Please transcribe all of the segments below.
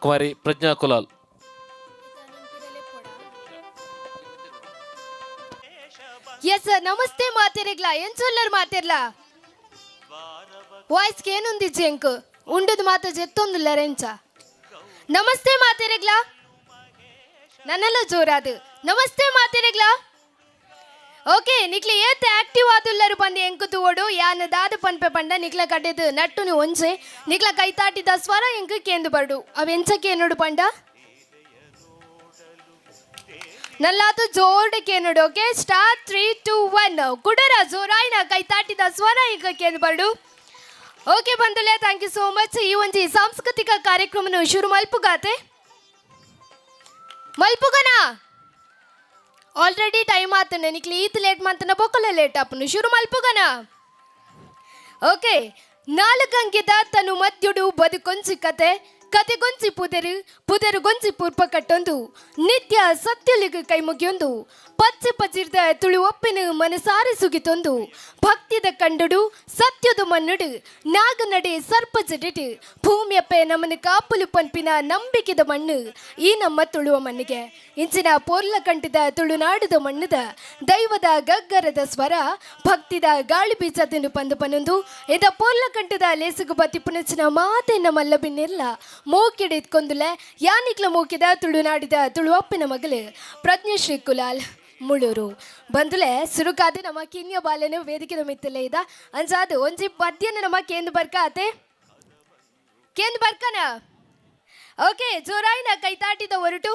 కుమారి ప్రజ్ఞా కులాల్. Yes sir, ನಮಸ್ತೆ ಮಾತಿರಗ್ಲಾ ಏನ್ ಸೊಲ್ಲರ್ ಮಾತಿರ್ಲಾ ವಾಯ್ಸ್ಗೆ ಏನುಂದಿ ಜೆಂಕ್ ಉಂಡದು ಮಾತ ಜೆತ್ತೊಂದುಲ್ಲ ರೆಂಚ. ನಮಸ್ತೆ ಮಾತಿರಗ್ಲಾ ನನ್ನೆಲ್ಲ ಜೋರಾದು ನಮಸ್ತೆ ಮಾತಿರಗ್ಲಾ. ಓಕೆ ನಿಕ್ಲೆ ಏತ್ ಆಕ್ಟಿವ್ ಆದುಲ್ಲರು ಬಂದು ಎಂಕುತು ಓಡು ಯಾನ ದಾದ ಪನ್ಪೆ ಪಂಡ ನಿಕ್ಲ ಕಡ್ಡೆದು ನಟ್ಟುನಿ ಒಂಚೆ ನಿಕ್ಲ ಕೈ ತಾಟಿದ ಸ್ವರ ಎಂಕು ಕೇಂದು ಬರ್ಡು ಅವೆಂಚಕ್ಕೆ ಏನೋಡು ಪಂಡ ನಲ್ಲಾತು ಜೋರ್ಡಕ್ಕೆ ನೋಡು. ಓಕೆ ಸ್ಟಾರ್ಟ್ 3 2 1 ಕುಡರ ಜೋರಾಯಿನ ಕೈ ತಾಟಿದ ಸ್ವರ ಈಗ ಕೇಂದು ಬರ್ಡು. ಓಕೆ ಬಂದುಲೆ ಥ್ಯಾಂಕ್ ಯು ಸೋ ಮಚ್. ಈ ಒಂಜಿ ಸಾಂಸ್ಕೃತಿಕ ಕಾರ್ಯಕ್ರಮನು ಶುರು ಮಲ್ಪುಗಾತೆ ಮಲ್ಪುಗನ ಆಲ್ರೆಡಿ ಟೈಮ್ ಆತನೆ ನಿಕ್ಲಿ ಈತ್ ಲೇಟ್ ಮಂತನ ಬೊಕ್ಕಲ ಲೇಟ್ ಆಪನು ಶುರು ಮಲ್ಪುಗನ. ಓಕೆ 4 ಅಂಕಿತ ತನು ಮದ್ಯುಡು ಬದುಕೊಂಚಿ ಕತೆ ಕತೆಗೊಂಚಿ ಪುದರು ಪುದರುಗೊಂಚಿ ಪೂರ್ಪ ಕಟ್ಟೊಂದು ನಿತ್ಯ ಸತ್ಯಲಿಗೆ ಕೈ ಮುಗಿಯೊಂದು ಪಚ್ಚೆ ಪಚಿರ್ದ ತುಳು ಒಪ್ಪಿನ ಮನಸಾರಿ ಸುಗಿತೊಂದು ಭಕ್ತಿದ ಕಂಡುಡು ಸತ್ಯದ ಮನ್ನುಡು ನಾಗನಡೆ ಸರ್ಪ ಜಡಿಡು ಭೂಮಿಯಪ್ಪೆ ನಮ್ಮನ ಕಾಪುಲು ಪಂಪಿನ ನಂಬಿಕೆದ ಮಣ್ಣು ಈ ನಮ್ಮ ತುಳುವ ಮಣ್ಣಿಗೆ ಇಂಚಿನ ಪೋರ್ಲ ಕಂಟಿದ ತುಳುನಾಡುದ ಮಣ್ಣದ ದೈವದ ಗಗ್ಗರದ ಸ್ವರ ಭಕ್ತಿದ ಗಾಳಿ ಬೀಜದನ್ನು ಪಂದು ಪನೊಂದು ಇದ ಪೋರ್ಲ ಕಂಟದ ಲೇಸುಗು ಬತ್ತಿ ಪುಣಚಿನ ಮಾತೆನ್ನ ಮಲ್ಲ ಬಿನ್ನಿರ್ಲ ಮೋಕಿಡ ಇತ್ಕೊಂದುಲೆ ಯಾನಿಕ್ಲ ಮೋಕಿದ ತುಳುನಾಡಿದ ತುಳುವಪ್ಪಿನ ಮಗಳು ಪ್ರಜ್ಞಶ್ರೀ ಕುಲಾಲ್ ಮುಳೂರು ಬಂದುಲೆ ಸುರುಕಾದೆ ನಮ್ಮ ಕಿನ್ಯ ಬಾಲೆನು ವೇದಿಕೆ ಮಿತ್ತಲೇ ಇದ ಅಂಜಾದು ಒಂಜಿ ಪದ್ಯನ ನಮ್ಮ ಕೇಂದು ಬರ್ಕಾತೆ ಕೇಂದು ಬರ್ಕನ. ಓಕೆ ಜೋರಾಯಿನ ಕೈ ತಾಟಿದ ಹೊರಟು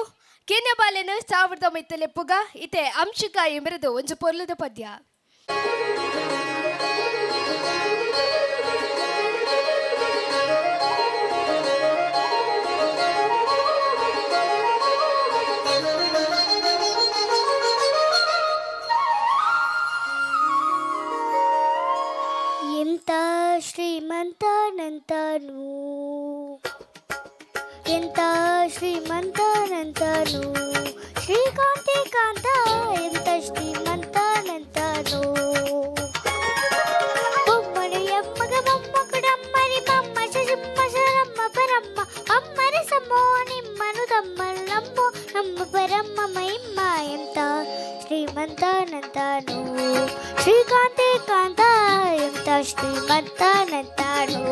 ಕಿನ್ಯ ಬಾಲೆನು ಸಾವಿರದ ಮಿತ್ತಲೆ ಪುಗ ಇತೆ ಅಂಶಿಕ ಎಂಬರದು ಒಂಜು ಪೊರ್ಲದ ಪದ್ಯ. ಎಂತ ಶ್ರೀಮಂತನಂತನು ಎಂತ ಶ್ರೀಮಂತನಂತನು ಶ್ರೀಕಾಂತಿ ಕಾಂತ ಎಂತ ಶ್ರೀಮಂತನಂತನು ಬೊಮ್ಮನು ಎಮ್ಮಗ ಮೊಮ್ಮಕುಡಮ್ಮರಿ ಬಮ್ಮ ಶಜುಮ್ಮ ಶರಮ್ಮ ಪರಮ್ಮ ಅಮ್ಮರ ಸಮ್ಮೋ ನಿಮ್ಮನು ತಮ್ಮಲ್ಲಮ್ಮೋ ನಮ್ಮ ಪರಮ್ಮ ಮೈಮ್ಮ ಎಂತ ಶ್ರೀಮಂತನಂತನು ಶ್ರೀಕಾಂತಿ ಕಾಂತ ಎಂತ ಶ್ರೀಮಂತನಂತನು.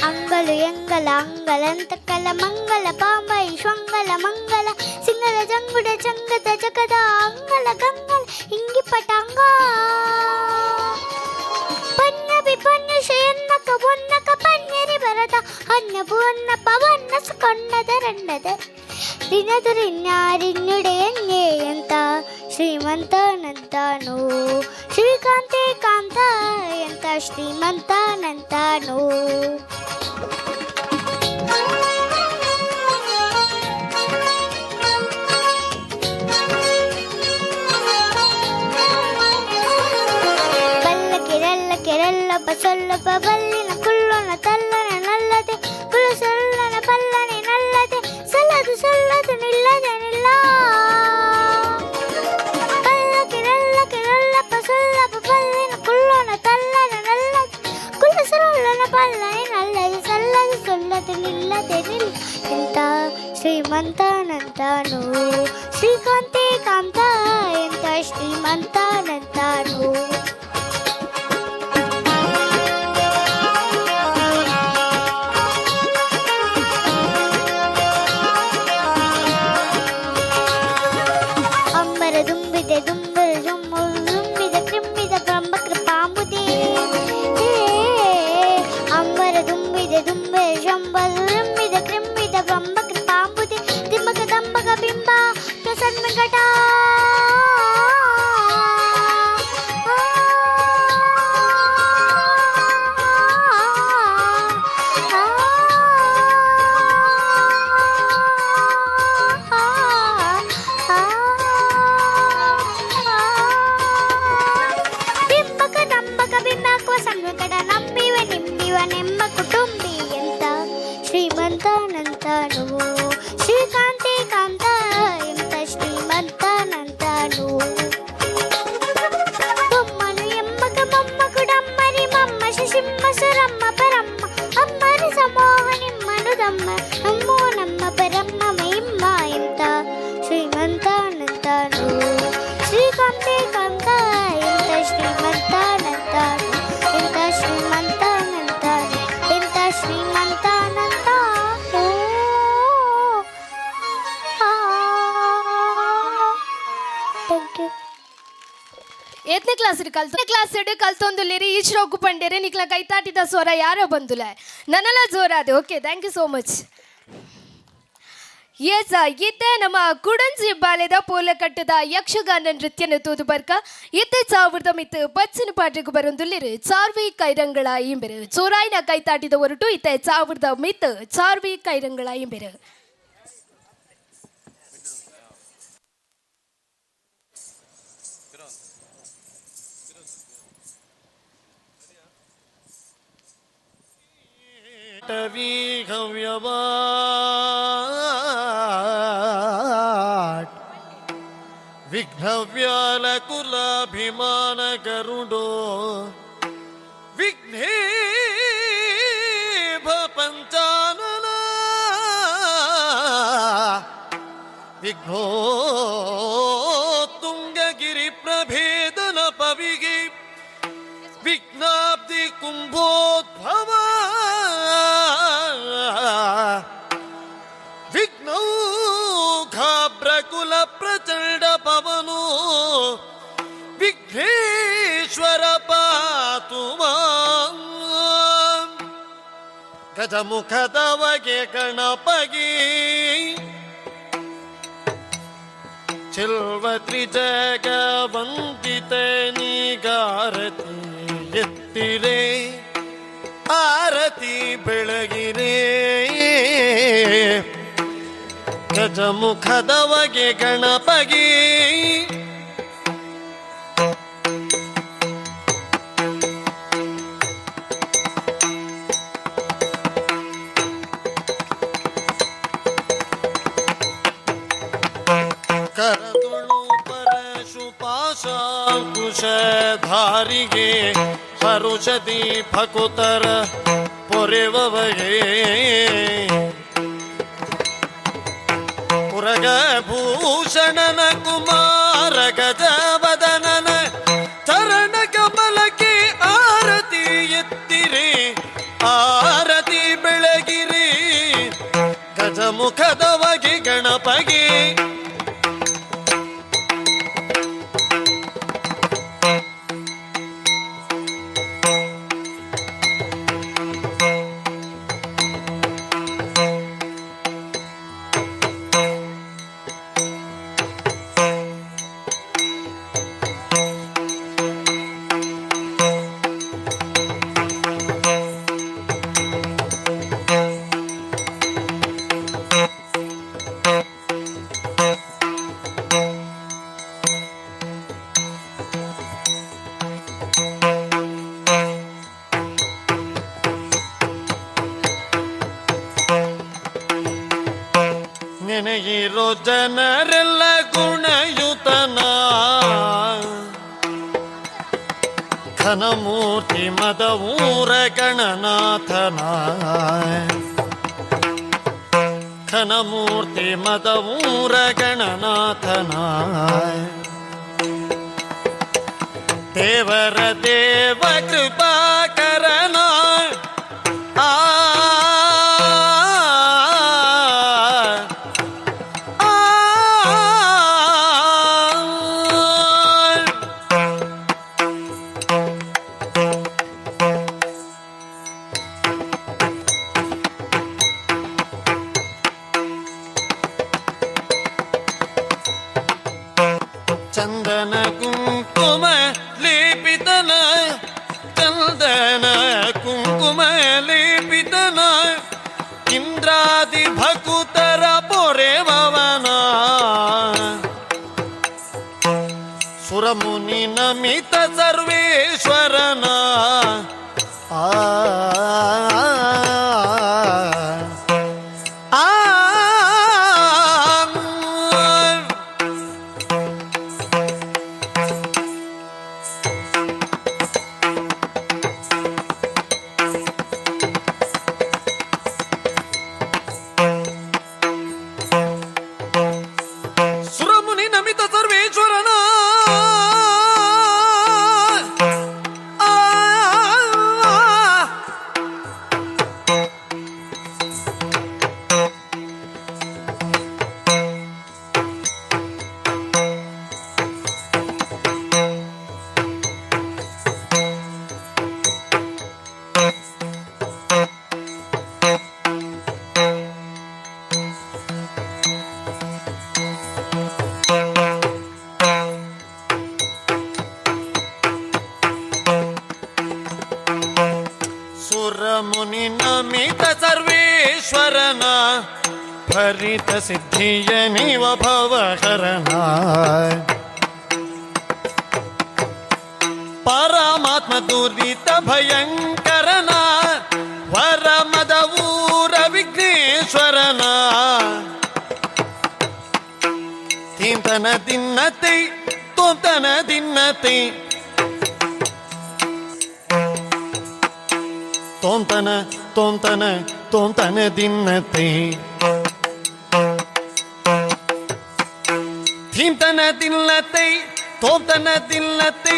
ಅಂಗಲು ಎಂಗಲ ಅಂಗಲಂತ ಕಲ ಮಂಗಲ ಪಾಂಬೈ ಶ್ವಂಗಲ ಮಂಗಲ ಸಿಂಗಲ ಜಂಗುಡ ಚಂಗದ ಜಗದ ಅಂಗಲ ಗಂಗಲ ಹಿಂಗಿ ಪಟಾಂಗ ಪನ್ನಬಿ ಪನ್ನುಷ ಎನ್ನಕ ಬೊನ್ನಕ ಪನ್ಯರಿ ಬರದ ಅನ್ನಬು ಅನ್ನಪ್ಪ ವನ್ನಸು ಕೊಂಡದ ರಂಡದ ರಿನ್ನದುರಿನ್ಯಾರಿನ್ನುಡೆಯನ್ನೇ ಎಂತ ಶ್ರೀಮಂತನಂತನು ಶ್ರೀಕಾಂತಿ ಕಾಂತ ಎಂತ ಶ್ರೀಮಂತನಂತನು. ಕೆರಲ್ಲೊಬ್ಬ ಸೊಲ್ಲೊಬ್ಬ ಬಲ್ಲಿನ ಕುಳ್ಳೊನ ತಲ್ಲನ ನಲ್ಲದೆ ಕುಳು ಸೊಲ್ಲನ ಪಲ್ಲನೆ ನಲ್ಲದೆ ಸಲ್ಲದು ಸಲ್ಲದು ನಿಲ್ಲದೆ ನಿಲ್ಲ ಕಲ್ಲ ಕೆರಲ್ಲೊಬ್ಬ ಸೊಲ್ಲೊಬ್ಬ ಬಲ್ಲಿನ ಕುಳ್ಳೊನ ತಲ್ಲನ ನಲ್ಲದೆ ಕುಳು ಸೊಲ್ಲನ ಪಲ್ಲನೆ ನಲ್ಲದೆ ಸಲ್ಲದು ಸೊಲ್ಲದು ನಿಲ್ಲದೆ ನಿಲ್ಲ ಎಂತ ಶ್ರೀಮಂತನಂತನು ಶ್ರೀಕಾಂತಿ ಕಾಂತ ಎಂತ ಶ್ರೀಮಂತನಂತನು. ದುಂಬಿದೆ ದುಂಬರ ಜುಮ್ಮುರು ದುಂಬಿದ ಕ್ರಿಮ್ಮಿದ ಬ್ರಹ್ಮ ಕೃಪಾಂಬುದೇ ಅಂಬರ ದುಂಬಿದೆ ದುಂಬರ ಜಂಬರು ದುಂಬಿದ ಕ್ರಿಮ್ಮಿದ ಬ್ರಹ್ಮ ಕೃಪಾಂಬುದೇ ದಿಮ್ಮಕ ದಂಬಕ ಬಿಂಬ ಪ್ರಸನ್ಮಘಟ ಶ್ರೀಮಂತನಂತನು ಶ್ರೀಕಾಂತಿ ಕಾಂತ ಎಂತ ಶ್ರೀಮಂತನ ಏತ್ನೇ ಕ್ಲಾಸ್ ಕಲ್ತೊಂದುಲ್ಲೇರಿ ಈಶ್ವರ ಒಗ್ಗು ಪಂಡೇರೆ ನಿಕ್ಲ ಕೈತಾಟಿದ ಸ್ವರ ಯಾರೋ ಬಂದುಲ ನನ್ನಲ್ಲ ಜೋರಾದೆ. Okay, thank you so much. Yes, ಇತ್ತೆ ನಮ್ಮ ಕುಡನ್ಸಿ ಬಾಲೆದ ಪೋಲಕಟ್ಟದ ಯಕ್ಷಗಾನ ನೃತ್ಯನ ತೂದು ಬರ್ಕ ಇತ್ತೆ ಸಾವಿರದ ಮಿತ್ತು ಬಚ್ಚಿನ ಪಾಠಕ್ಕೆ ಬರೊಂದುಲ್ಲಿರು ಚಾರ್ವಿ ಕೈರಂಗಳ ಇಂಬೆರು ಚೋರಾಯಿನ ಕೈತಾಟಿದ ಹೊರಟು ಇತ್ತೆ ಸಾವಿರದ ಮಿತ್ತು ಚಾರ್ವಿ ಕೈರಂಗಳ ಇಂಬೆರು. ವಿಘ್ನವ್ಯಾಲ ಕುಲಾಭಿಮಾನ ಗರುಡೋ ವಿಘ್ನೇಭ ಪಂಚಾನನ ವಿಘ್ನೋ ತುಂಗಗಿರಿ ಪ್ರಭೇದನ ಪವಿಗೆ ವಿಘ್ನಾಬ್ಧಿ ಕುಂಭೋದ್ಭವ ವಿಘ್ನೌಘಾಭ್ರಕುಲ ಪ್ರಚಂಡ ಪವನು ವಿಘ್ನೇಶ್ವರ ಪಾತು ಮಾಂ. ಗಜಮುಖದವಗೆ ಗಣಪಗಿ ಚಿಲ್ವತ್ರಿ ಜಗವಂದಿತೆ ನೀಗಾರತಿ ಎತ್ತಿರೆ ಆರತಿ ಬೆಳಗಿರೆ. ಗಜಮುಖದವಗೆ ಗಣಪಗಿ ಕರದುಳು ಪರಶುಪಾಶಾಂಕುಶಧಾರಿಗೆ ಹರುಷದಿ ಭಕುತರ ಪೊರೆವವಗೆ ಪುರಗಭೂಷಣನ ಕುಮಾರ ಗಜವದನನ ಚರಣ ಕಮಲಕ್ಕೆ ಆರತಿ ಎತ್ತಿರಿ ಆರತಿ ಬೆಳಗಿರಿ. ಗಜಮುಖದವಗೆ ಗಣಪಗೆ ನೆನೆಯಿರೋ ಜನರೆಲ್ಲ ಗುಣಯುತನ ಘನಮೂರ್ತಿ ಮದವೂರ ಗಣನಾಥನ ಘನಮೂರ್ತಿ ಮದವೂರ ಗಣನಾಥನ ದೇವರ ದೇವ ಕೃಪಾಕರನ ಆ ಚಂದನ ಕುಂಕುಮ ಲೇಪಿತನ ಚಂದನ ಕುಂಕುಮ ಲೇಪಿತನ ಇಂದ್ರಾದಿ ಭಕುತರ ಪೊರೆವನ ಸುರಮುನಿ ನಮಿತ ಸರ್ವೇಶ್ವರನ ಆ ವಿಪರೀತ ಸಿದ್ಧಿಯ ನೀವ ಭವಹರಣ ಪರಮಾತ್ಮ ದುರಿತ ಭಯಂಕರನ ವರಮದ ಊರ ವಿಘ್ನೇಶ್ವರನ ತಿಂತನ ದಿನ್ನತೆ ತೋಂತನ ದಿನ್ನತೆ ತೋಂತನ ತೋಂತನ ತೋಂತನ ದಿನ್ನತೆ ಥೀಂತನ ದಿಲ್ಲತೆ ತೋಂತನ ದಿಲ್ಲತೆ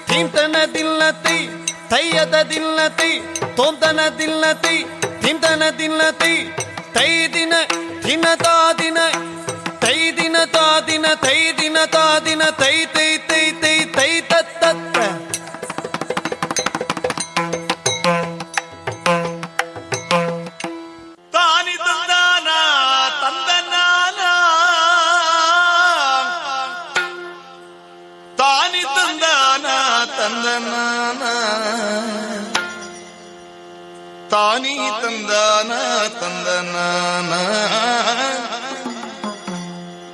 ಥೀಂತನ ದಿಲ್ಲತೆ ತೈಯದ ದಿಲ್ಲತೆ ತೋಂತನ ದಿಲ್ಲತೆ ಥೀಂತನ ದಿಲ್ಲತೆ ತೈ ದಿನ ದಿನತಾ ದಿನ ತೈ ದಿನ ತಾ ದಿನ ತೈ ದಿನ ತಾ ದಿನ ತೈ ತೈ ತೈ ತೈ ತೈ ತತ್ತ ತಾನಿ ತಂದಾನ ತಂದನಾನ ತಾನಿ ತಂದಾನ ತಂದನಾನ ತಾನಿ ತಂದಾನ ತಂದನಾನ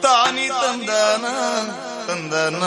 ತಾನಿ ತಂದಾನ ತಂದನಾನ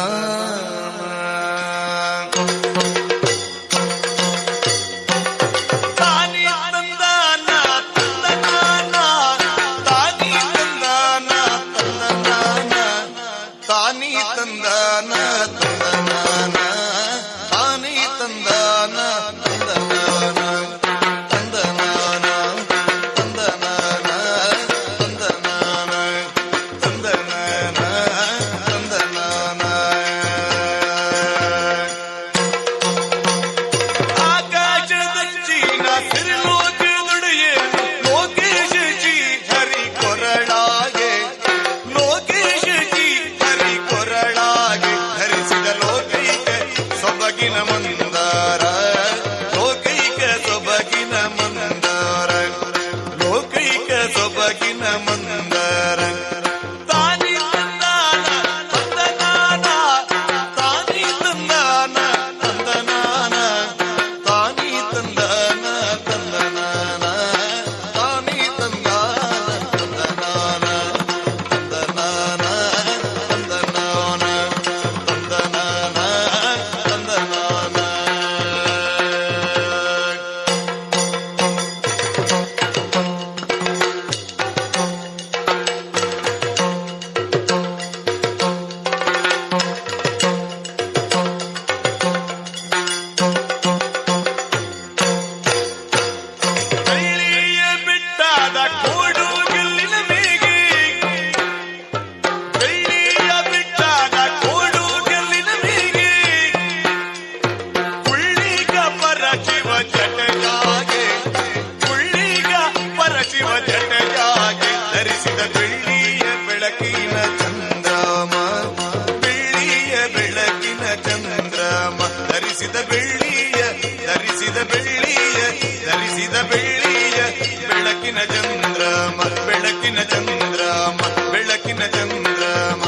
ಬೆಳಕಿನ ಚಂದ್ರಮ ಬೆಳಕಿನ ಚಂದ್ರಮ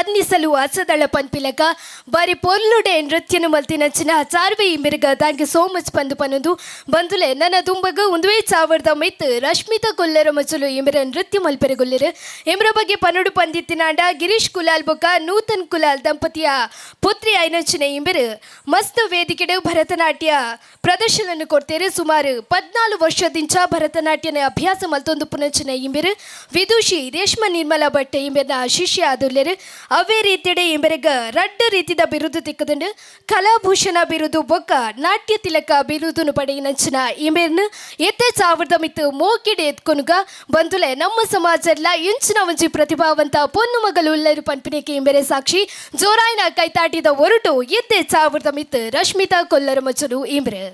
వర్ణిసలు అసదళ పన్పిలక ಬಾರಿ ಪೊರ್ಲುಡೆ ನೃತ್ಯನು ಮಲ್ತಿನಂಚಿನ ಚಾರ್ವೆ ಇಮಿರ್ಗ ಥ್ಯಾಂಕ್ ಯು ಸೋ ಮಚ್ ಪಂದು ಪನ್ನೊಂದು ಬಂದುಲೆ ನನ್ನ ದುಂಬಗ ಒಂದುವೇ ಚಾವರ್ದ ಮೈತ್ ರಶ್ಮಿತಾ ಕೊಲ್ಲರ ಮಚಲು ಇಮಿರ ನೃತ್ಯ ಮಲ್ಪೆರಗೊಲ್ಲಿರು ಇಮ್ರ ಬಗ್ಗೆ ಪನ್ನೊಡು ಪಂದಿತ್ತಿನಾಂಡ ಗಿರೀಶ್ ಕುಲಾಲ್ ಬೊಕ್ಕ ನೂತನ್ ಕುಲಾಲ್ ದಂಪತಿಯ ಪುತ್ರಿ ಐನಂಚಿನ ಇಮಿರು ಮಸ್ತ್ ವೇದಿಕೆಡು ಭರತನಾಟ್ಯ ಪ್ರದರ್ಶನ ಕೊಡ್ತೇರು ಸುಮಾರು 14 ವರ್ಷದಿಂಚ ಭರತನಾಟ್ಯನ ಅಭ್ಯಾಸ ಮಲ್ತೊಂದು ಪುನಂಚಿನ ಇಮಿರು ವಿದುಷಿ ರೇಷ್ಮಾ ನಿರ್ಮಲಾ ಭಟ್ ಇಮಿರ್ನ ಶಿಷ್ಯ ಆದುಲ್ಲೆರು ಅವೇ ರೀತಿಡೆ ಇಮಿರ್ಗ ರಡ್ಡು ರೀತಿದ ಬಿರುದು ತಿಕ್ಕದುಂಡು ಕಲಾಭೂಷಣ ಬಿರುದು ಬೊಕ್ಕ ನಾಟ್ಯ ತಿಲಕ ಬಿರುದುನು ಪಡೆಯಿನಂಚಿನ ಇಮಿರ್ನ ಎತ್ತೆ ಸಾವಿರದ ಮಿತ್ತು ಮೋಕಿಡೆ ಎತ್ಕೊನುಗ ಬಂದುಲೆ ನಮ್ಮ ಸಮಾಜಲ್ಲ ಇಂಚಿನ ಒಂಜಿ ಪ್ರತಿಭಾವಂತ ಪೊನ್ನು ಮಗಲು ಉಳ್ಳರು ಪನ್ಪಿನೆಕೆ ಇಮೆರೆ ಸಾಕ್ಷಿ ಜೋರಾಯಿನ ಕೈತಾಟಿದ ಒರಟು ಎತ್ತೆ ಸಾವಿರದ ಮಿತ್ತು ರಶ್ಮಿತಾ ಕೊಲ್ಲರ ಮಚಲು ಇಮ್ರೆ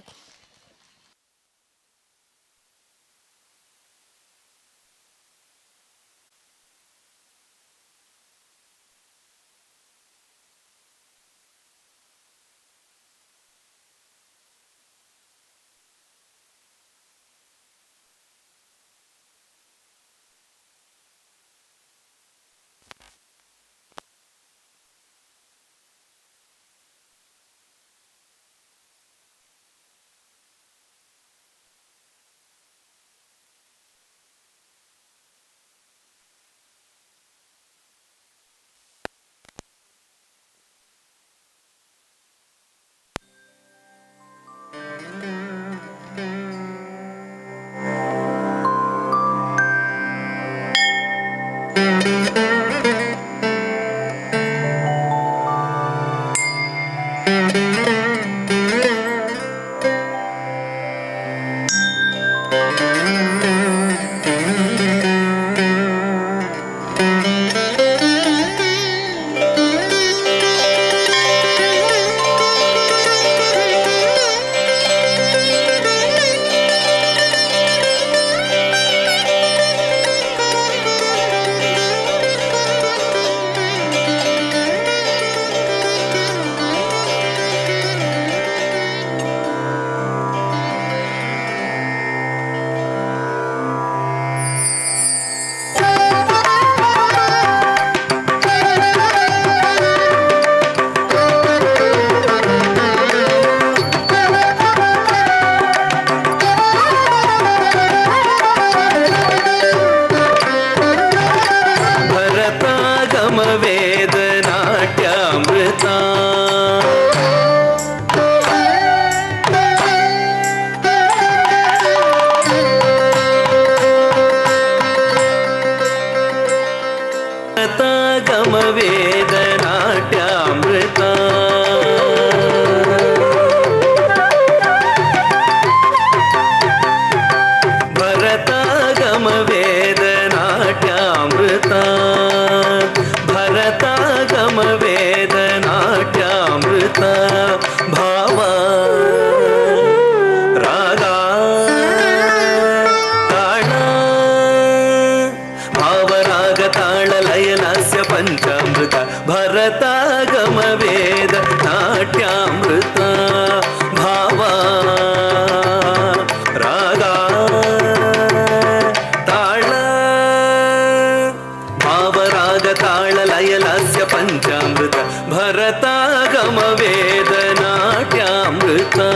ಭರತಾಗಮ ವೇದ ನಾಟ್ಯಾಮೃತ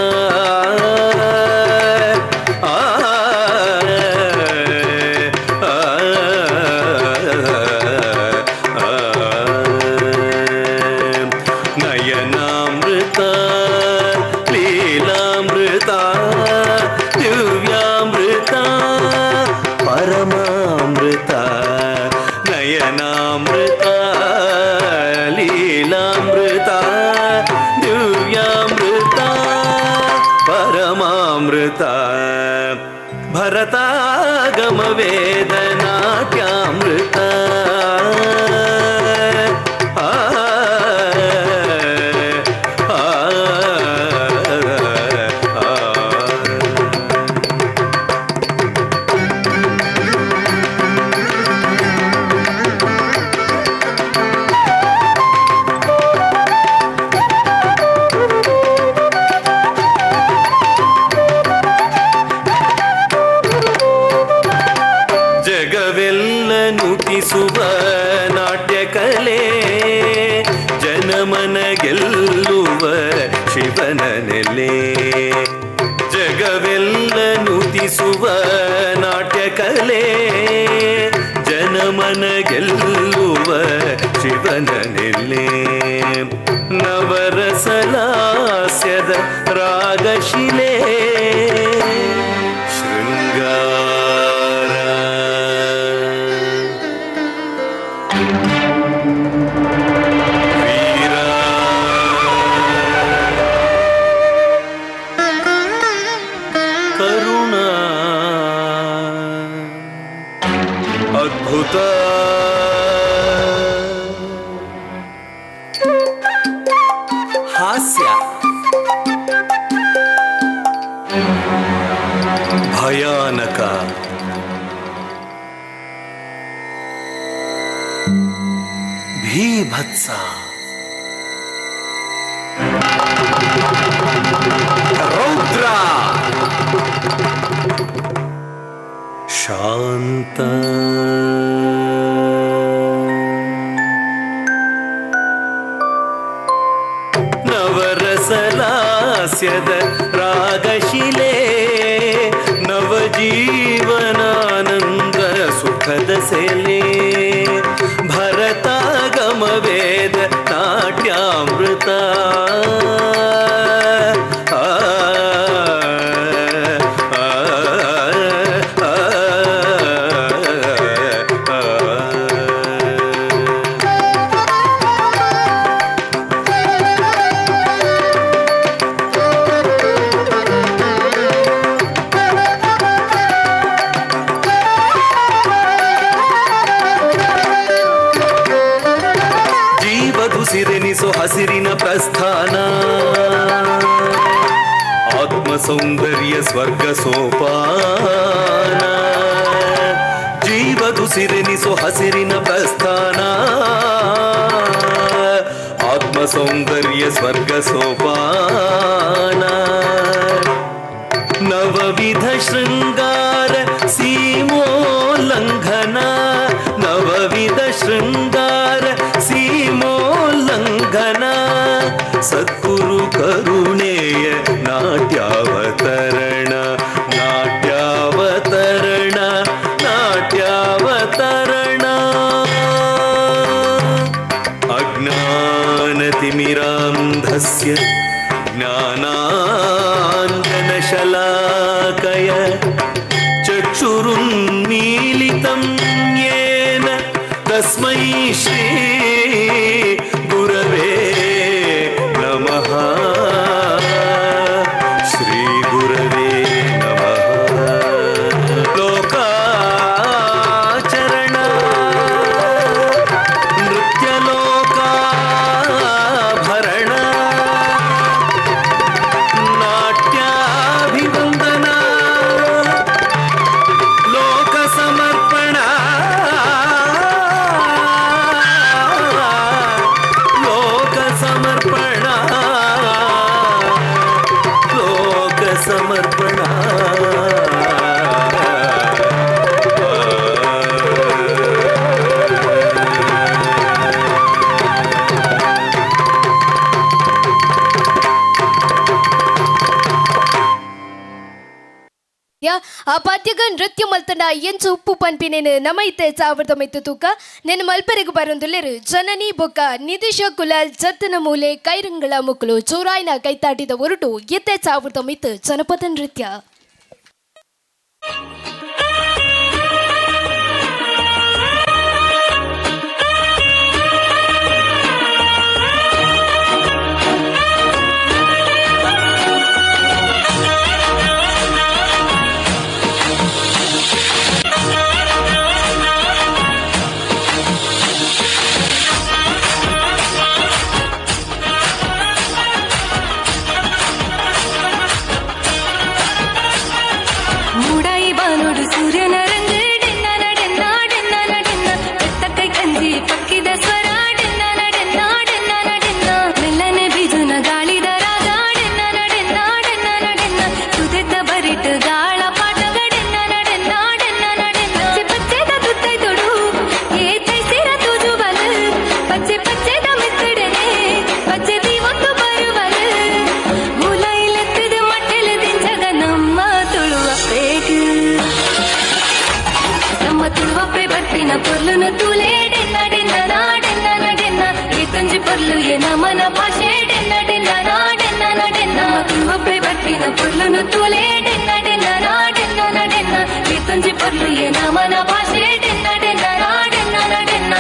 ಮನ ಗೆಲ್ಲುವ ಶಿವನನೆಲ್ಲೇ ನವರಸಲಾಸ್ಯದ ರಾಗಶಿಲೆ ಶೃಂಗಾರ ವೀರ ಕರುಣಾ ಅದ್ಭುತ ಹಾಸ್ಯ ಭಯಾನಕ ಭೀಭತ್ಸ ರೌದ್ರ ಶಾಂತ ನವರಸಲಾಸ್ಯದ ರಾಗಶಿಲೆ ನವಜೀವನಾನಂದ ಸುಖದ ಸೆಲೆ ಭರತಾಗಮ ವೇದ ನಾಟ್ಯಾಮೃತ ಸಿರೆನಿಸು ಹಸಿರಿನ ಪ್ರಸ್ಥಾನ ಆತ್ಮ ಸೌಂದರ್ಯ ಸ್ವರ್ಗ ಸೋಪಾನ ಜೀವದು ಸಿರೆನಿಸು ಹಸಿರಿನ ಪ್ರಸ್ಥಾನ ಆತ್ಮ ಸೌಂದರ್ಯ ಸ್ವರ್ಗ ಸೋಪಾನ ನವವಿಧ ಶೃಂಗಾರ ಸೀಮೋಲ್ಲಂಘನ ನವವಿಧ ಶೃಂಗಾರ ಸೀಮೋಲ್ಲಂಘನ ಸದ್ಗುರು ಕರುಣೆಯ ನಾಟ್ಯಾವತರಣ ನಾಟ್ಯಾವತರಣ ನಾಟ್ಯಾವತರಣ ಅಜ್ಞಾನತಿಮಿರಾಂಧಸ್ಯ ಜ್ಞಾನಾಂಜನಶಲಾಕಯ ಚಕ್ಷುರುನ್ಮೀಲಿತಂ ಯೇನ ತಸ್ಮೈ ಶ್ರೀ ಗುರವೇ ನಮಃ ಶ್ರೀ ಗುರವೇ ನಮಃ ಲೋಕಾಚರಣ ನೃತ್ಯಲೋಕಾಭರಣ ನಾಟ್ಯಾಭಿವಂದನ ಲೋಕ ಸಮರ್ಪಣ ಲೋಕ ಸಮರ್ಪಣ ಲೋಕ ಸಮರ್ಪಣ ಆ ಪದ್ಯಗ ನೃತ್ಯ ಮಲ್ತನ ಎಂಚು ಉಪ್ಪು ಪನ್ಪಿನೇನು ನಮೈತೆ ಸಾವಿರದ ಮೈತು ತೂಕ ನೆನ ಮಲ್ಪರೆಗೂ ಬರೊಂದುಲ್ಲೆರು ಜನನಿ ಬೊಕ್ಕ ನಿಧಿಶ ಕುಲಾಲ್ ಜತ್ತನ ಮೂಲೆ ಕೈರಂಗಳ ಮುಕ್ಕಲು ಚೂರಾಯಿನ ಕೈತಾಟಿದ ಹೊರಟು ಎತ್ತೆ ಸಾವಿರದ ಮೈತು ಜನಪದ ನೃತ್ಯ ಮೂಡೈ ಬಾನುಡು పొర్లు నమన భాషే డెన్న డెన్న నా డెన్న నా డెన్న ఒప్పే పట్టిన పొర్లును తూలే డెన్న డెన్న నా డెన్న నా డెన్న తుంజి పొర్లు నమన భాషే డెన్న డెన్న నా డెన్న నా డెన్న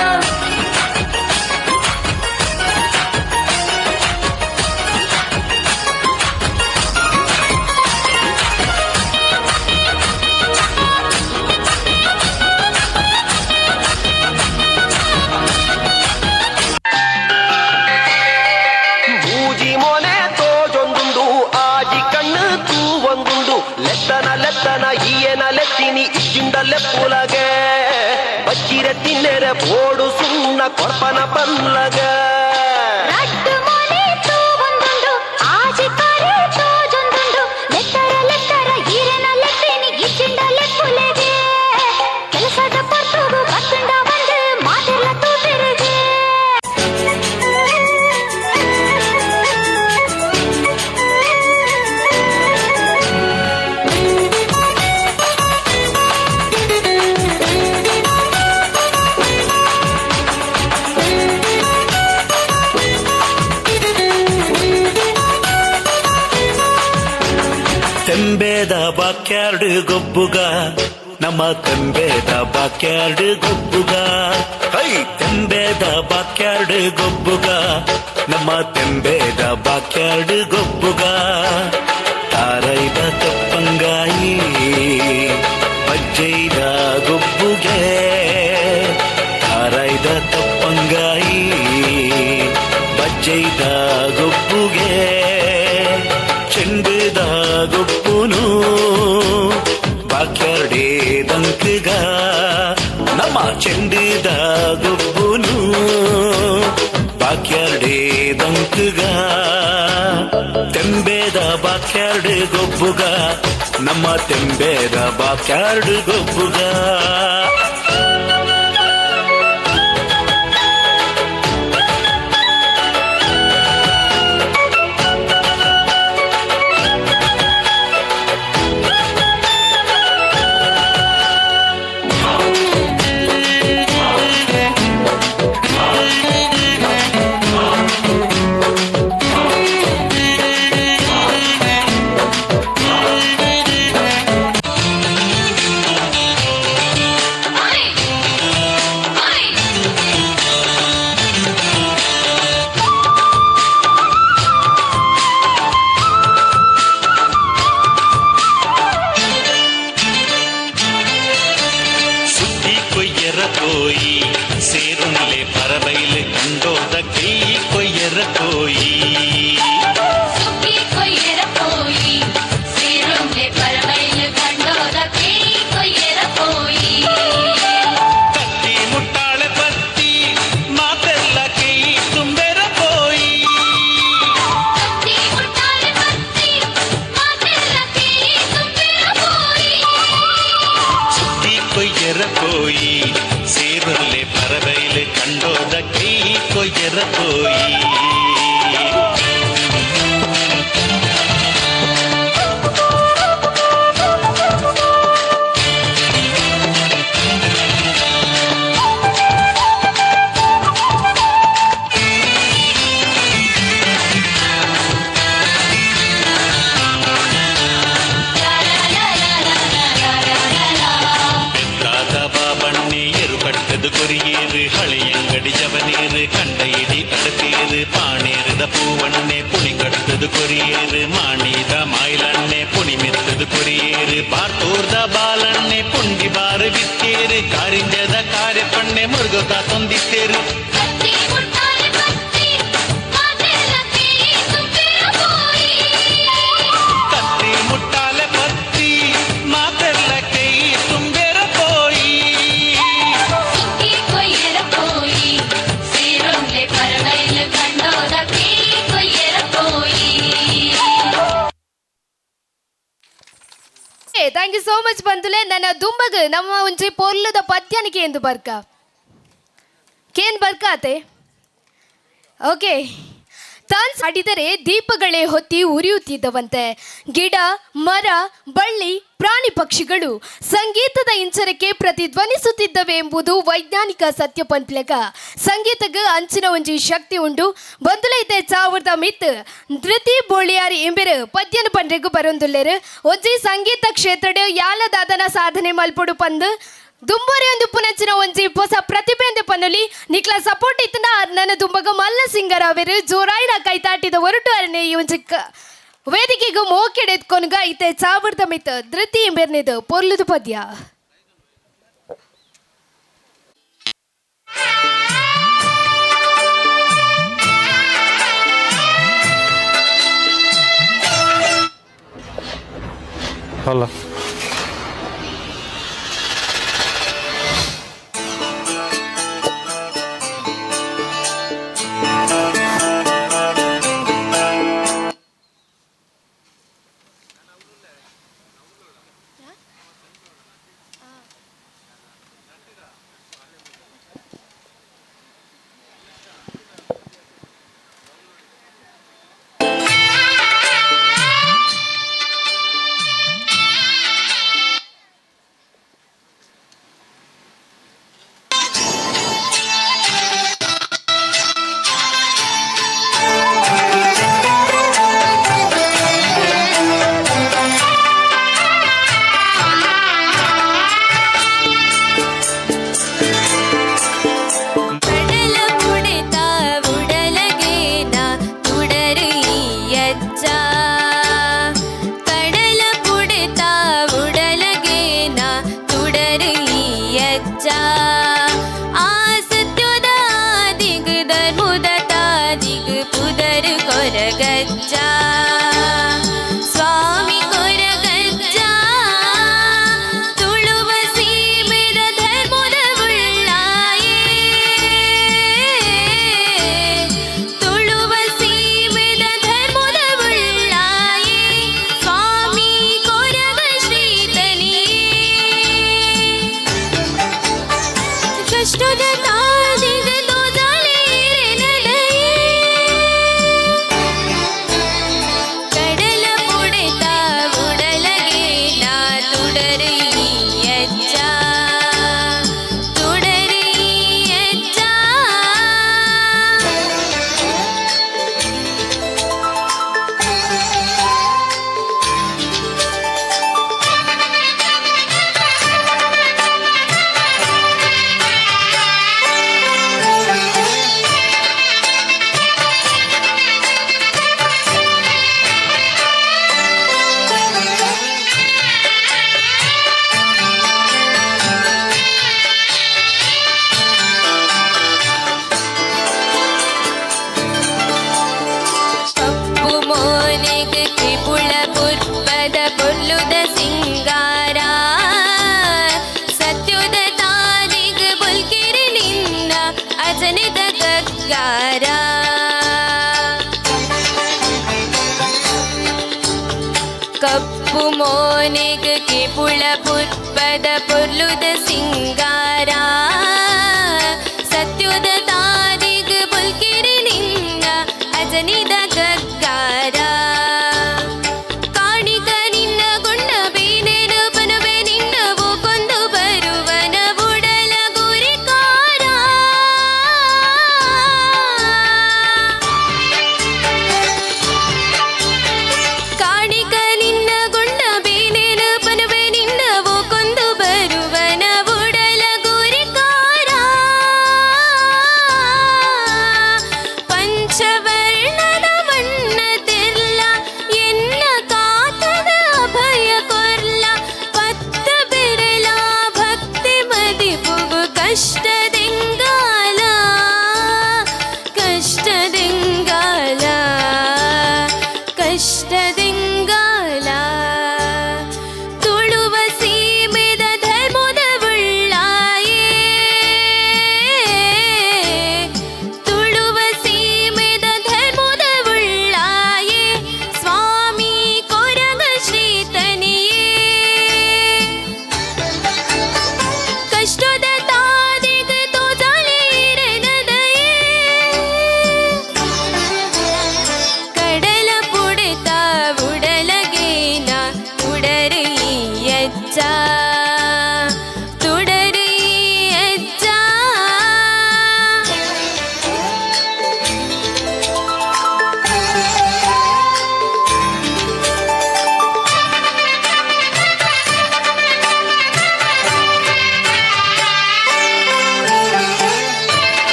ಬೂಜಿ ಮೊನೆ ತೋಜೊಂದುಂಡು ಆಜಿ ಕಣ್ಣು ತೂವೊಂದುಂಡು ಲೆತ್ತನ ಲೆತ್ತನ ಈಯನ ಲೆತ್ತಿನಿ ಇಜ್ಜಿಂಡ ಲೆಪ್ಪುಲಗೆ ಬಚ್ಚಿರೆ ತಿನ್ನೆರೆ ಬೋಡು ಸುಣ್ಣ ಕೊರ್ಪನ ಪಲ್ಲಗ ರಟ್ಟು ಮೊನೆ ತೂವೊಂದುಂಡು ಆಜಿಕಾರೆ ತೋಜೊಂದುಂಡು ಲೆತ್ತರ ಲೆತ್ತರ ಈರೆನ ಲೆತ್ತಿನಿ ಇಜ್ಜಿಂಡ ಲೆಪ್ಪುಲೆಗೆ ಕೆಲಸದ ಪೊರ್ತುಗು ಕತ್ತುಂಡ ಬಂದು ಮಾತೆಲ್ಲ ತೂತೆರೆಗೆ ತೆಂಬೇದ ಬಾಕ್ಯಾರ್ಡ್ ಗೊಬ್ಬುಗ ನಮ್ಮ ತೆಂಬೇದ ಬಾಕ್ಯಾರ್ಡ್ ಗೊಬ್ಬುಗ ಹೈ ತೆಂಬೇದ ಬಾಕ್ಯಾರ್ಡ್ ಗೊಬ್ಬುಗ ನಮ್ಮ ತೆಂಬೇದ ಬಾಕ್ಯಾರ್ಡ್ ಗೊಬ್ಬುಗ ತಾರೈದ ತಪ್ಪಂಗಾಯಿ ಬಜ್ಜೈದ ಗೊಬ್ಬುಗೆ ತಾರೈದ ತಪ್ಪಂಗಾಯಿ ಬಜ್ಜೈದ ಗೊಬ್ಬುಗೆ ಚೆಂಡುದ ಗೊಬ್ಬುನು ಬಾಕ್ಯಾರ್ಡೇ ದಂಕಗ ನಮ್ಮ ಚೆಂಡುದ ಗೊಬ್ಬುನು ಬಾಕ್ಯಾರ್ಡೇ ದಂಕಗ ತೆಂಬೇದ ಬಾಕ್ಯಾರ್ಡ್ ಗೊಬ್ಬುಗ ನಮ್ಮ ತೆಂಬೇದ ಬಾಕ್ಯಾರ್ಡ್ ಗೊಬ್ಬುಗ कोई सेरुले परबैल कंडोद कई कोयर कोई ಸುಕ್ಕಿ ಕೊಯ್ಯರ ಕೋಯಿ ಸೇರುಂಡೆ ಪರವೈಲು ಕಂಡೋದ ಕೈ ಕೊಯ್ಯರ ಕೋಯಿ कत्ती मुट्टाळे पत्ती मातेल्ल कई तुम्बेर कोई ಕತ್ತಿ ಮುಟ್ಟಾಲೆ ಪತ್ತಿ ಮಾತೆಲ್ಲ ಕೈ ತುಂಬಿರ ಕೋಯಿ सुक्की कोयर कोई सेरुले परबैल कंडोद कई कोयर कोई ಕೊರಿಯೇರು ಹಳೆಯಂಗಡಿ ಜವನೇರು ಕಂಡ ಇಡಿ ಅಡತೇರು ಪಾಣೇರದ ಪೂವಣ್ಣೆ ಪುಣಿ ಕಟ್ಟದು ಕೊರಿಯೇರು ಮಾಣಿದ ಮಾಯಿಲಣ್ಣೆ ಪುಣಿ ಮೆತ್ತದು ಕೊರಿಯೇರು ಬಾರ್ತೋರ್ದ ಬಾಲಣ್ಣೆ ಪುಂಡಿ ಬಾರು ಬಿತ್ತೇರು ಕಾರಿಂಜದ ಕಾರ್ಯಪಣ್ಣೆ ಮುರುಗುತ್ತ ತೊಂದಿತ್ತೇರು ಕತ್ತಿ ಮುಟ್ಟಾಲೆ ಪತ್ತಿ ಮಾತೆಲ್ಲ ಕೈ ತುಂಬಿರ ಕೋಯಿ ಕತ್ತಿ ಮುಟ್ಟಾಲೆ ಪತ್ತಿ ಮಾತೆಲ್ಲ ಕೈ ತುಂಬೆರ ಕೋಯಿ ಸುಕ್ಕಿ ಕೊಯ್ಯರ ಕೋಯಿ ಸೇರುಂಡೆ ಪರವೈಲು ಕಂಡೋದ ಕೈ ಕೊಯ್ಯರ Koi thank you so much ಬಂಧುಲೆ ನನ್ನ ದುಂಬಗ್ ನಮ್ಮ ಒಂಚೆ ಪೊರ್ಲದ ಪದ್ಯಾನಿಕೆ ಎಂದು ಬರ್ಕ ಕೇನ್ ಬರ್ಕ ಆತೆ ಓಕೆ ತಾನ್ ಆಡಿದರೆ ದೀಪಗಳೇ ಹೊತ್ತಿ ಉರಿಯುತ್ತಿದ್ದವಂತೆ. ಗಿಡ ಮರ ಬಳ್ಳಿ ಪ್ರಾಣಿ ಪಕ್ಷಿಗಳು ಸಂಗೀತದ ಇಂಚರಕ್ಕೆ ಪ್ರತಿಧ್ವನಿಸುತ್ತಿದ್ದವೆ ಎಂಬುದು ವೈಜ್ಞಾನಿಕ ಸತ್ಯ ಪಂಪ್ಲೆಗ. ಸಂಗೀತಕ್ಕೆ ಅಂಚಿನ ಒಂಜಿ ಶಕ್ತಿ ಉಂಡು. ಬಂದುಲೈತೆ ಚಾವರ್ದ ಮಿತ್ ಧೃತಿ ಬೋಳಿಯಾರಿ ಎಂಬೆರು ಪದ್ಯನ ಪಂಡ್ರೆಗೂ ಬರೊಂದುಲ್ಲೆರು. ಒಂಜಿ ಸಂಗೀತ ಕ್ಷೇತ್ರಡ್ ಯಾಲದಾದನ ಸಾಧನೆ ಮಲ್ಪೊಡು ಪಂದು ದುಂಬೊರೆ ಒಂದು ಪುನಂಚಿನ ಒಂಜಿ ಹೊಸ ಪ್ರತಿಭೆ ಎಂದು ಪನ್ನಲಿ ನಿಕ್ಲ ಸಪೋರ್ಟ್ ಇತ್ತನ ನನ್ನ ದುಂಬಗ ಮಲ್ಲ ಸಿಂಗರ್ ಅವೆರು ಜೋರಾಯಿನ ಕೈತಾಟಿದ ಹೊರಟು ಅರನೆ ಈ ಒಂಜಿ ವೇದಿಕೆಗೂ ಮೋಕೆಡೆದ್ಕೊನ್ಗ ಐತೆ ಚಾವರ್ದ ಮಿತ್ ಧೃತಿ ಎಂಬೆರ್ನಿದು ಪೊರ್ಲುದು ಪದ್ಯ. ಅಲ್ಲ ಕಪ್ಪು ಮೋನೆಗ್ ಕಿಪುಳ ಪುಷ್ಪದ ಪೊರ್ಲುದ ಸಿಂಗಾರ ಸತ್ಯುದ ತಾದಿಗ್ ಬುಲ್ಕಿರಿ ನಿನ್ನ ಅಜನಿದ ಗಗ್ಗಾರ ಕಾಣಿಕ ನಿನ್ನ ಗುಂಡ ಬೇನೆನು ಪನುವೆ ನಿನ್ನವು ಕೊಂದು ಬರುವನ ಬುಡಲ ಗುರಿಕಾರ ಕಾಣಿಕ ನಿನ್ನ ಗುಂಡ ಬೇನೆನು ಪನುವೆ ನಿನ್ನವು ಕೊಂದು ಬರುವನ ಬುಡಲ ಗುರಿಕಾರ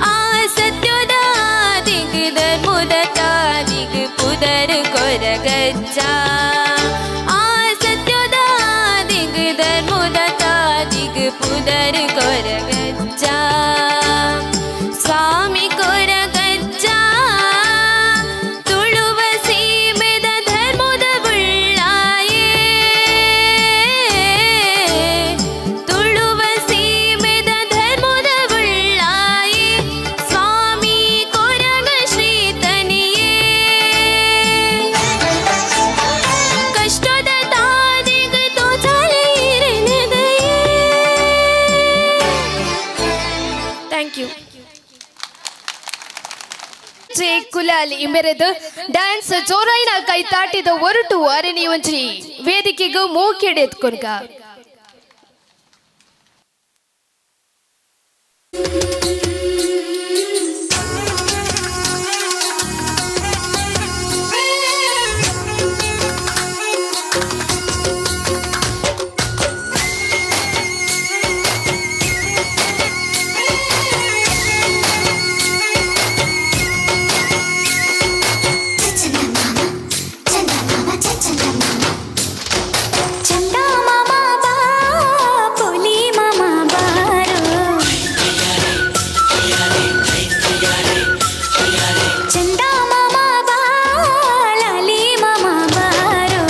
ಆ ಸತ್ಯದ ದಿಗ್ ಧರ್ಮದ ತಾದಿಗ್ ಪುದರ್ ಕೊರಗಜ್ಜ ಆ ಸತ್ಯದ ದಿಗ್ ಧರ್ಮದ ತಾದಿಗ್ ಪುದರ್ ಕೊರಗಜ್ಜ ಸ್ವಾಮಿ ಕೊರಗಜ್ಜ ತುಳುವ ಸೀಮೆದ ಧರ್ಮದ ಬುಳ್ಳಾಯೇ ತುಳುವ ಸೀಮೆದ ಧರ್ಮದ ಬುಳ್ಳಾಯೇ ಸ್ವಾಮಿ ಕೊರಗ ಶ್ರೀತನಿಯೇ ಕಷ್ಟದ ತಾದಿಗ್ ತೋಚಲೆ ಇರೆನೆದೆಯೇ. Thank you. ಜೆ ಕುಲಾಲ್ ಇಮೆರೆದು ಡ್ಯಾನ್ಸ್ ಜೋರೈನ ಕೈ ತಾಟಿದ ಹೊರಟು ಅರಣಿ ಒಂಜಿ ವೇದಿಕೆಗೂ ಮೂಕೆಡೆ ಎತ್ಕೊನ್ಗ ಚಂದ ಮಾಮ ಬಾ ಪುಲಿ ಮಾಮ ಬಾರೋ ಚಂದ ಮಾಮ ಬಾ ಲಾಲಿ ಮಾಮ ಬಾರೋ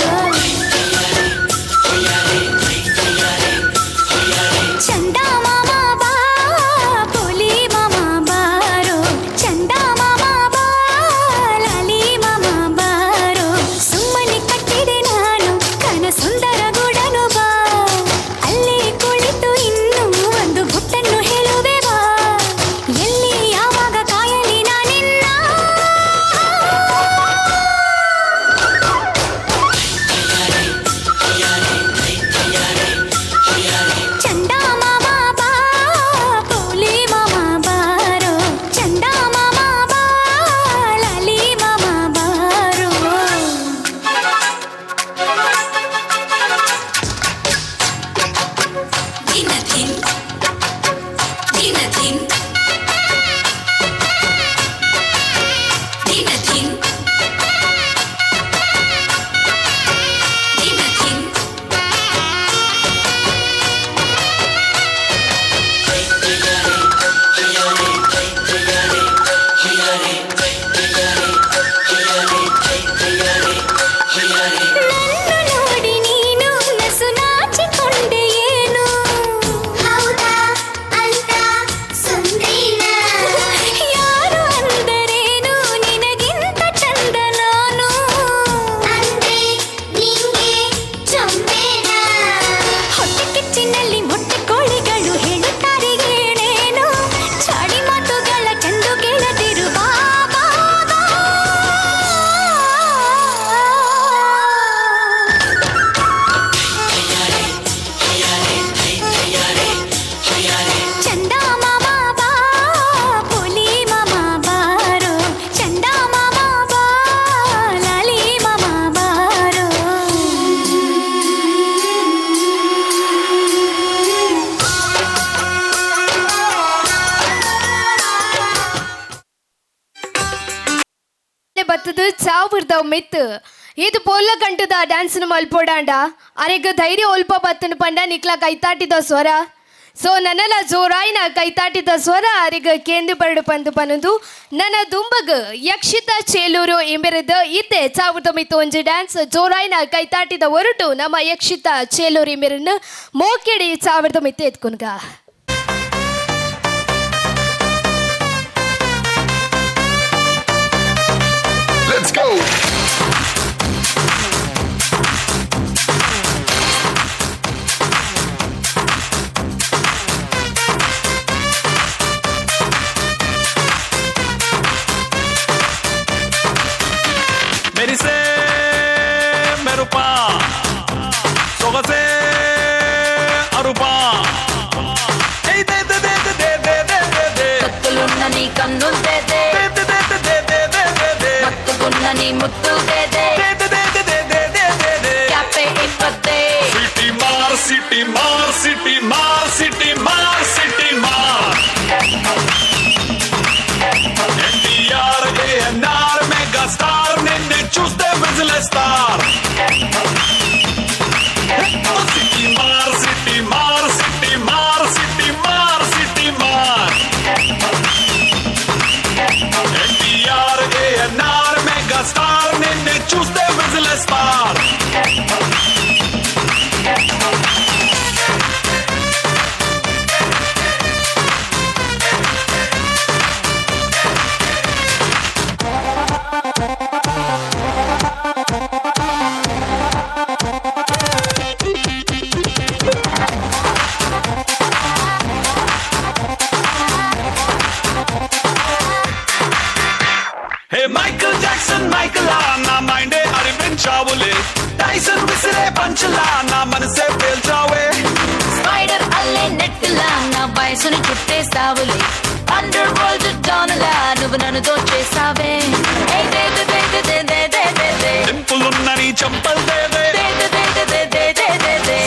ಚಂದ ಮಾಮ ಬಾ ಪುಲಿ ಮಾಮ ಬಾರೋ ಚಂದ ಮಾಮ ಬಾ ಲಾಲಿ ಮಾಮ ಬಾರೋ ಸುಮ್ಮನೆ ಕಟ್ಟಿದೆ ನಾನು ಕನ ಸುಂದರ ಗೂಡನು ಬಾ ಅಲ್ಲಿ ಕುಳಿತು ಇನ್ನು ಒಂದು ಗುಟ್ಟನ್ನು ಹೇಳುವೆ ಬಾ ಎಲ್ಲಿ ಯಾವಾಗ ಕಾಯಲಿ ನಾನಿನ್ನ ಚಂದ ಮಾಮ ಬಾ ಪೋಲಿ ಮಾಮ ಬಾರೋ ಚಂದ ಮಾಮ ಬಾ ಲಾಲಿ ಮಾಮ ಬಾರೋ ದಿನದಿನ್ ದಿನದಿನ್ ದಿನದಿನ್ ದಿನದಿನ್ ನನ್ನ ನೋಡಿ ನೀನು ನಸು ನಾಚಿಕೊಂಡೆ ಏನು ಹೌದಾ ಅಂತ ಸುಂದರಿನ ಯಾರು ಅಂದರೇನು ನಿನಗಿಂತ ಚಂದ ನಾನು ಅಂದ್ರೆ ನಿಂಗೆ ಚೊಂಬೇನ ಹೊಟ್ಟೆ ಕಿಚ್ಚಿನಲ್ಲಿ ಮೊಟ್ಟೆ ಕೋಳಿಗಳು ಹೇಳುತ್ತಾರೆ ಏನೇನು ಚಾಡಿ ಮಾತುಗಳ ಚಂದು ಕೇಳದಿರು ಬಾ ಬಾ ಬಾ. ಚಂದ ಮಾಮ ಬಾ ಪುಲಿ ಮಾಮ ಬಾರೋ ಚಂದ ಮಾಮ ಬಾ ಲಾಲಿ ಮಾಮ ಬಾರೋ ಬತ್ತದು ಚಾವುರ್ದ ಮೆತ್ತು ಇದು ಪೋಲ ಗಂಟದ ಡ್ಯಾನ್ಸ್ ಮಲ್ಪೋಡಾಂಡ ಅರೆಗ ಧೈರ್ಯ ಒಲ್ಪ ಬತ್ತನ ಪಂಡ ನಿಕ್ಲ ಕೈತಾಟಿದ ಸ್ವರ ಸೊ ನನ್ನಲ ಜೋರಾಯಿನ ಕೈತಾಟಿದ ಸ್ವರ ಅರೆಗ ಕೇಂದ್ರ ಬರಡು ಪಂದು ಪನದು ನನ್ನ ದುಂಬಗ ಯಕ್ಷಿತ ಚೇಲೂರು ಎಂಬೆರೆದ ಇತ್ತೆ ಚಾವುರ್ದ ಮಿತ್ತು ಒಂಜಿ ಡ್ಯಾನ್ಸ್ ಜೋರಾಯಿನ ಕೈತಾಟಿದ ಹೊರಟು ನಮ್ಮ ಯಕ್ಷಿತ ಚೇಲೂರು ಎಂಬೆರನ್ನು ಮೋಕೆಡಿ ಚಾವುರ್ದ ಮಿತ್ತು ಎತ್ಕೊನ್ಗ Let's go! ಮೆರಿಸೆ ಮೆರುಪ ಸೊಗಸೆ ಅರುಪ కత్తులున్న నీ కన్నులు దేదే మత్తుకున్న నీ ముత్తు దేదే క్యాపే ఇప్పతే ಸಿಟಿ ಮಾರ್ ಸಿಟಿ ಮಾರ್ ಸಿಟಿ ಮಾರ್ ಸಿಟಿ ಮಾರ್ ಸಿಟಿ ಮಾರ್ star. City mar, city mar, city mar, city mar, city mar. NTR, ANR, mega star, నిన్ను చూస్తే విజిలేస్తారు. హే మైకల్ జాక్సన్ మైకలా నా మైండే అరిపించావులే టైసన్ విసిరే పంచలా నా మనసే పేల్చావే స్పైడర్ అల్లే నెట్టులా నా వయసుని చుట్టేస్తావులే అండర్ వరల్డ్ డానలా నువ్వు నన్ను దోచేసావే సింపులున్న నీ చంపల్ దేదే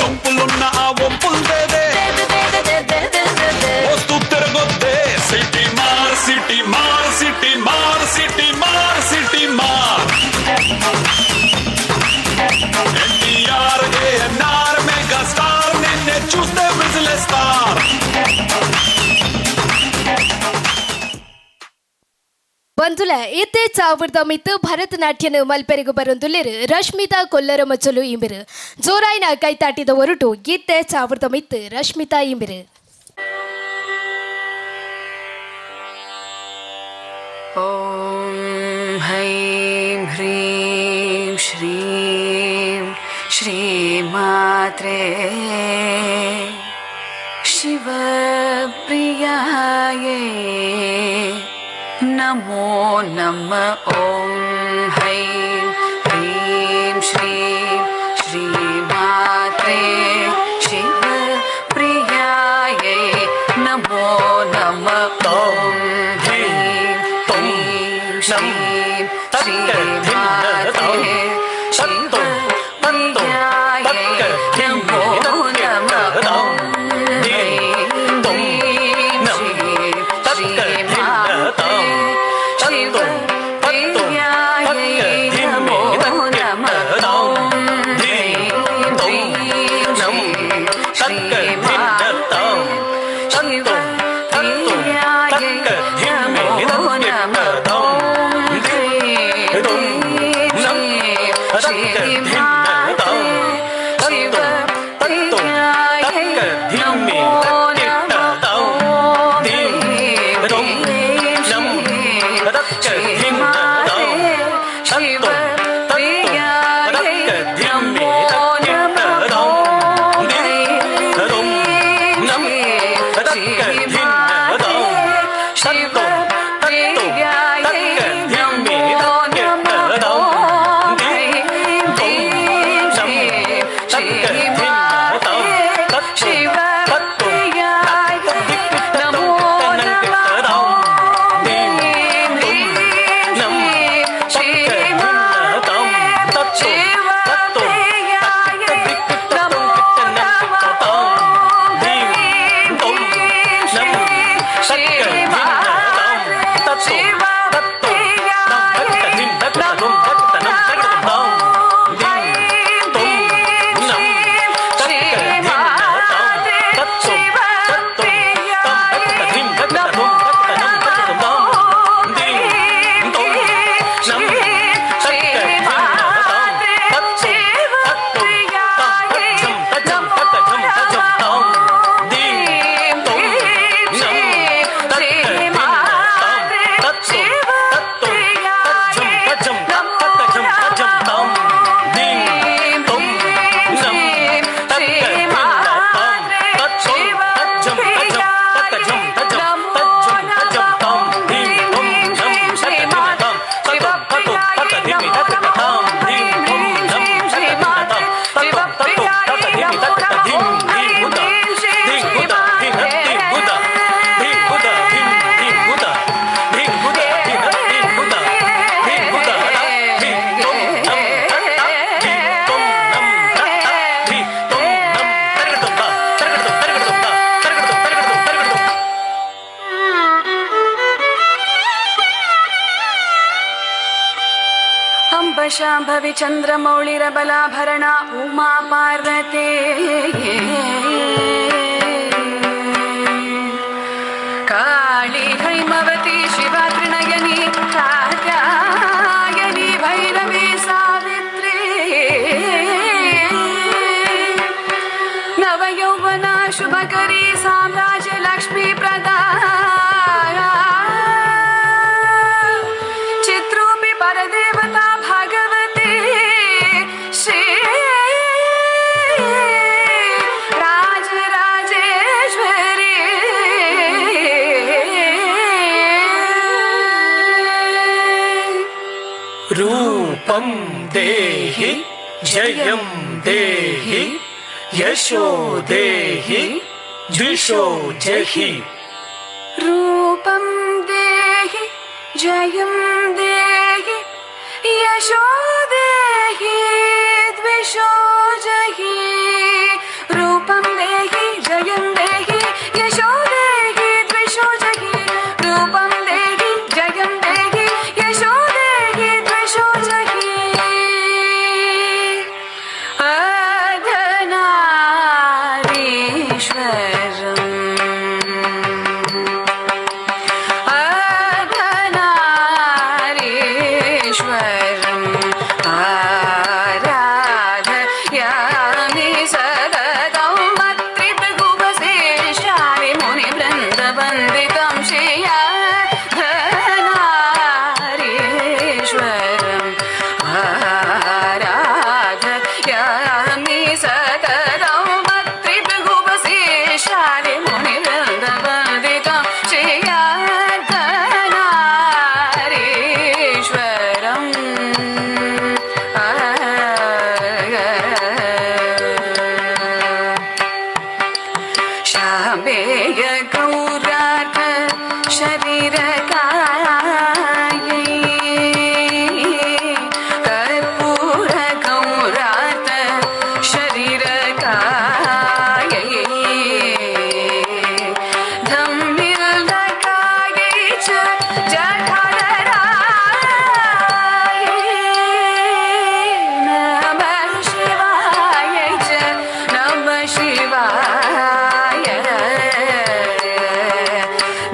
సొంపులున్న ఆ వంపుల్ దేదే వస్తూ తిరగొద్దే సిటీ మార్ సిటీ మార్ సిటీ మార్ సిటీ మార్ సిటీ మార్ ఎన్టీఆర్ ఏఎన్ఆర్ మెగా స్టార్ నిన్నే చూస్తే విజిలేస్తారు. ಬಂಧುಲ ಇತ್ತೆ ಚಾವರ್ದ ಮಿತ್ತು ಭರತನಾಟ್ಯನ ಮಲ್ಪೆರಿಗು ಬರೊಂದುಲ್ಲೆರು ರಶ್ಮಿತಾ ಕೊಲ್ಲರ ಮಚ್ಚಲು ಇಂಬಿರು ಜೋರಾಯಿನ ಕೈತಾಟಿದ ಹೊರಟು ಇತ್ತೆ ಚಾವರ್ದ ಮಿತ್ತು ರಶ್ಮಿತಾ ಇಂಬಿರು. ಓಂ ಹೈಂ ಹ್ರೀಂ ಶ್ರೀಂ ಶ್ರೀಮಾತ್ರೇ ಶಿವಪ್ರಿಯಾಯೇ ನಮೋ ನಮಃ. ಓಂ ಹೈಂ ಹ್ರೀಂ ಶ್ರೀಂ ಶ್ರೀಮಾತ್ರೇ ಶಿವಪ್ರಿಯಾಯೇ ನಮೋ ನಮಃ. ಓಂ ಹೈಂ ಹ್ರೀಂ ಶ್ರೀಂ ಶ್ರೀಮಾತ್ರೇ ಶಿವಪ್ರಿಯಾಯೇ ನಮೋ ನಮಃ. ಓಂ ಹೈಂ ಹ್ರೀಂ ಶ್ರೀಂ ಶ್ರೀಮಾತ್ರೇ ಶಿವಪ್ರಿಯಾಯೇ ನಮೋ ನಮಃ. ಓಂ ಹೈಂ ಹ್ರೀಂ ಶ್ರೀಂ ಶ್ರೀಮಾತ್ರೇ ಶಿವಪ್ರಿಯಾಯೇ ನಮೋ ನಮಃ. ಓಂ ಹೈಂ ಹ್ರೀಂ ಶ್ರೀಂ ಶ್ರೀಮಾತ್ರೇ ಶಿವಪ್ರಿಯಾಯೇ ನಮೋ ನಮಃ. ಓಂ ಹೈಂ ಹ್ರೀಂ ಶ್ರೀಂ ಶ್ರೀಮಾತ್ರೇ ಶಿವಪ್ರಿಯಾಯೇ ನಮೋ ನಮಃ. ಶಾಂಭವಿ ಚಂದ್ರಮೌಳಿರಬಲಾಭರಣ ಉಮಾ ಪಾರ್ವತೆ ಕಾಳಿ ಹೈಮವತಿ ಶಿವಾ ತ್ರಿನಯನಿ ಕಾತ್ಯಾಯನಿ ಭೈರವಿ ಸಾವಿತ್ರಿ ನವಯೌವನ ಶುಭಕರಿ ಸಾಮ್ರಾಜ್ಯ ಲಕ್ಷ್ಮೀ ಪ್ರದಾ ಚಿತ್ರೂಪಿ ಪರದೇವತಾ ಭಗವತಿ ಶ್ರೀ ರಾಜರಾಜೇಶ್ವರಿ ರೂಪಂ ದೇಹಿ ಜಯಂ ದೇಹಿ ಯಶೋ ದೇಹಿ ದ್ವಿಷೋ ಜಹಿ ರೂಪಂ ದೇಹಿ ಜಯಂ ದೇಹಿ ಯಶೋ ದೇಹಿ ದ್ವಿಷೋ ಜಹಿ ರೂಪಂ ದೇಹಿ ಜಯಂ ದೇಹಿ ಯಶೋ ದೇಹಿ ದ್ವಿಷೋ ಜಹಿ ರೂಪಂ ದೇಹಿ ಜಯಂ ದೇಹಿ ಯಶೋ ದೇಹಿ ದ್ವಿಷೋ ಜಹಿ अर्धनारीश्वरम् आराधयामि सततं मत्रिभुवसेशामि मुनिवृन्दवन्दितं श्रेयार्धनारीश्वरम् आराधयामि सततं मत्रिभुवसेशामि मुनिवृन्दवन्दितं श्रेयार्धनारीश्वरम् शाम्बेय गौरार्थ शरीरकायै कर्पूर गौरार्थ शरीरकायै धम्मिल्लकायै च जठररायै नमः शिवायै च नमः शिवाय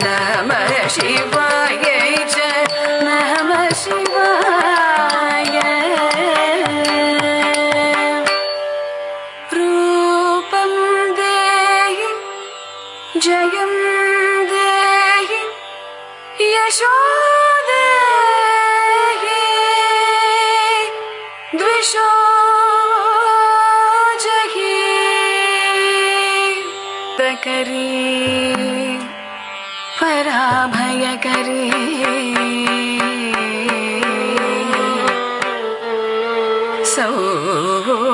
नमः शिवायै च नमः शिवाय रूपं देहि जयं देहि यशो देहि द्विषो जहि प्रकरी पराभयकरी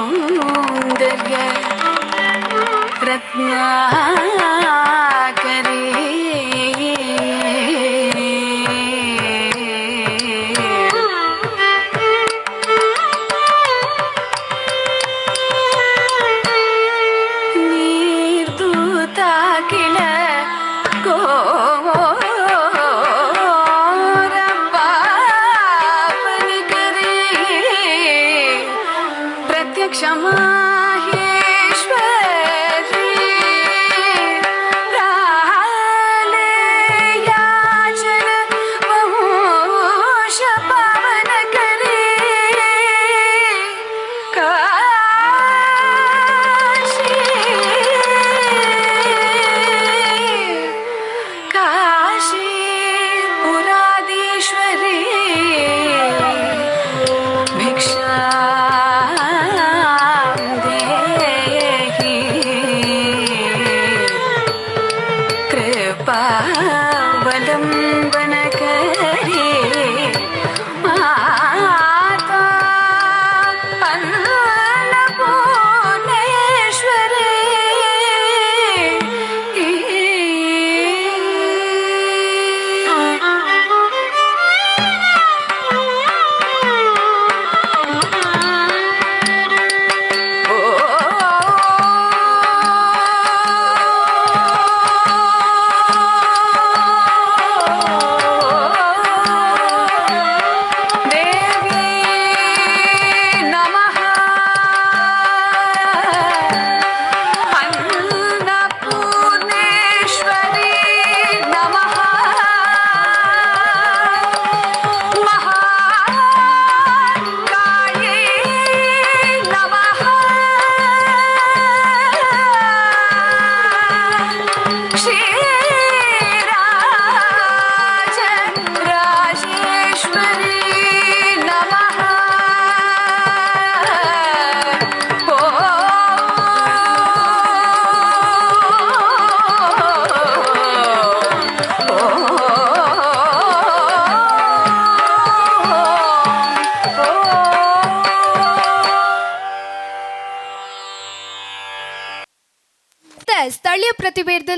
सौन्दर्य रत्नाकरी निर्दूता किल घोरपापनि करे प्रत्यक्ष माहेश्वरी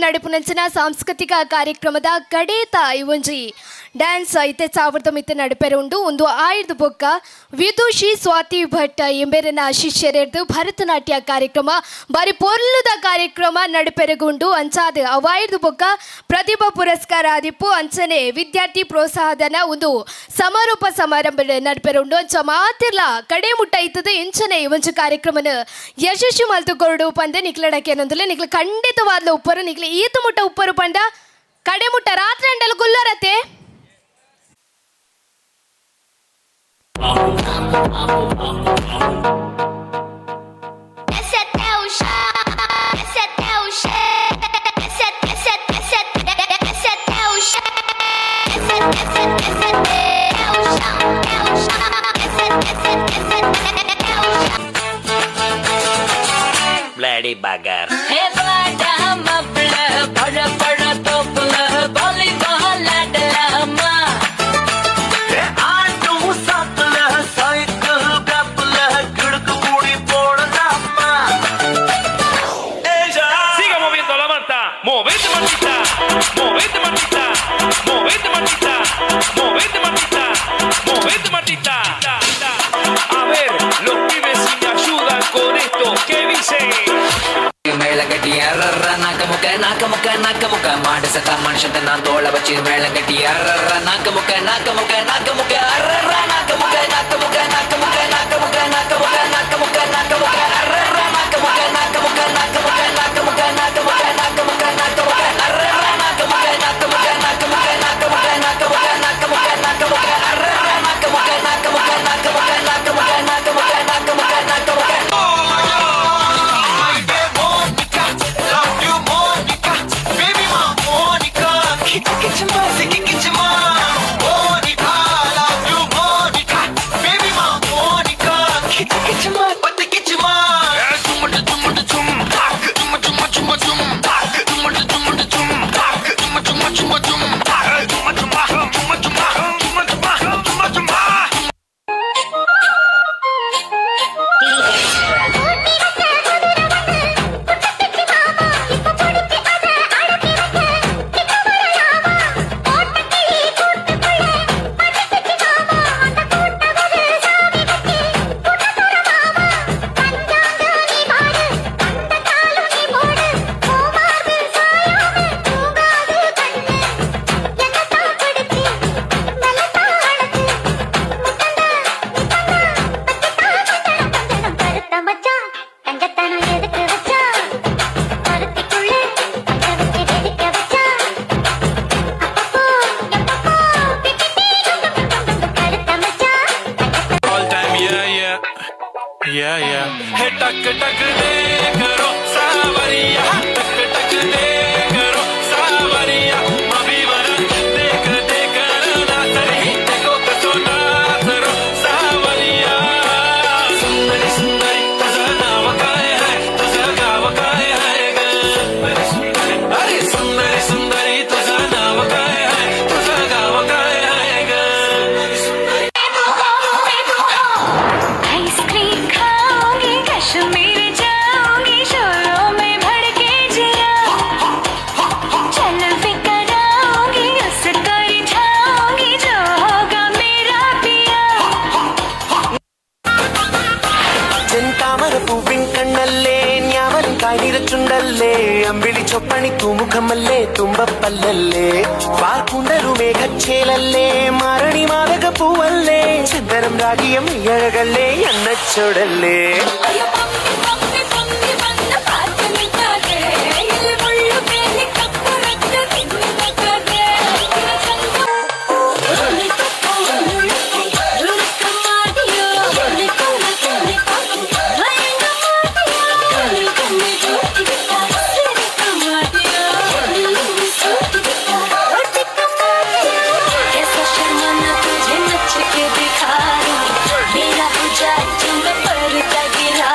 ನಡುಪುನಂಚಿನ ಸಾಂಸ್ಕೃತಿಕ ಕಾರ್ಯಕ್ರಮದ ಕಡೇತ ಇವಂಜಿ ಡ್ಯಾನ್ಸ್ ಐತೆ ಸಾವಿರದ ಮಿತ್ತ ನಡುಪೆರುಂಡು ಒಂದು ಆಯ್ದು ಬೊಕ್ಕ ವಿದುಷಿ ಸ್ವಾತಿ ಭಟ್ ಎಂಬೆರನ ಶಿಷ್ಯರೆರ್ದು ಭರತನಾಟ್ಯ ಕಾರ್ಯಕ್ರಮ ಬಾರಿ ಪೊರ್ಲುದ ಕಾರ್ಯಕ್ರಮ ನಡುಪೆರಗುಂಡು ಅಂಚಾದ ಅವಾಯ್ದು ಬೊಕ್ಕ ಪ್ರತಿಭಾ ಪುರಸ್ಕಾರ ಆದಿಪ್ಪು ಅಂಚನೆ ವಿದ್ಯಾರ್ಥಿ ಪ್ರೋತ್ಸಾಹಧನ ಒಂದು ಸಮಾರೋಪ ಸಮಾರಂಭ ನಡುಪೆರುಂಡು ಅಂಚ ಮಾತಿರ್ಲ ಕಡೆ ಮುಟ್ಟ ಇತ್ತದ ಎಂಚನೆ ಒಂಚು ಕಾರ್ಯಕ್ರಮನ ಯಶಸ್ವಿ ಮಲ್ತುಕೊರಡು ಪಂದೆ ನಿಕ್ಲಡಕ್ಕೆ ಅನ್ನೊಂದುಲೆ ನಿಕ್ಲ ಖಂಡಿತವಾದ್ಲ ಉಪ್ಪರು ನಿಕ್ಲ ಈತ ಮುಟ್ಟ ಉಪ್ಪರು ಪಂಡ ಕಡೆ ಮುಟ್ಟ ರಾತ್ರಿ ಅಂಡಲು ಗುಲ್ಲರತೆ Bloody bugger. Movete Martita, movete Martita, movete Martita, movete Martita, movete Martita. A ver, los pibes si me ayudan con esto, ¿qué dicen? ಮೇಳಗಟ್ಟಿಯ ರರ್ರ ನಾಕಮುಖ ನಾಕಮುಖ ನಾಕಮುಖ ಮಾಡಿಸತ ಮನುಷ್ಯಂತ ನಾ ತೋಳ ಬಚ್ಚಿ ಮೇಳಗಟ್ಟಿಯ ರರ್ರ ನಾಕಮುಖ ನಾಕಮುಖ ನಾಕಮುಖ ಅರ್ರರ ನಾಕಮುಖ ನಾಕಮುಖ ನಾಕಮುಖ ನಾಕಮುಖ ನಾಕಮುಖ ನಾಕಮುಖ ನಾಕಮುಖ ಅರ್ರರ ನಾಕಮುಖ ನಾಕಮುಖ ನಾಕಮುಖ ನಾಕಮುಖ ನಾಕಮುಖ ನಾಕಮುಖ ನಾಕಮುಖ ಅರ್ರರ ನಾಕಮುಖ ನಾಕಮುಖ ನಾಕಮುಖ ನಾಕಮುಖ ನಾಕಮುಖ ನಾಕಮುಖ ನಾಕಮುಖ ಅರ್ರರ ನಾಕಮುಖ ನಾಕಮುಖ ನಾಕಮುಖ ನಾಕಮುಖ ನಾಕಮುಖ ನಾಕಮುಖ ನಾಕಮುಖ Yeah, yeah. Hey, tak tak de karo savariya, tak tak de karo savariya. Mabhi vara dekh dekh na tari, dekho kaso na taro savariya. Sundari sundari, tuza naam kya hai, tuza gav kya hai ga. Are sundari sundari, tuza naam kya hai, tuza gav kya hai ga. Ice cream खाओगी कश्मीर जाओगी शोरों में भड़के जिया चल फिकर आओगी उसको रिझाओगी जो होगा मेरा पिया ചെന്താമര പൂവിൻ കണ്ണല്ലേ ഞാവൽ കായിര ചുണ്ടല്ലേ അമ്പിളി ചൊപ്പണി തൂമുഖമല്ലേ തുമ്പപ്പല്ലല്ലേ വാർക്കുണ്ടലു മേഘച്ചേലല്ലേ മാരണി മാതക പൂവല്ലേ ചന്ദനം രാഗിയം അഴകല്ലേ എണ്ണച്ചൊടല്ലേ अयो पम्मी पम्मी पम्मी बंद पात निकाले ये मुल्लू पेली कप्पू रख दिन लगा दे कैसा शर्माना तुझे नच के दिखा मेरा पुजारी जो मैं पर्दा गिरा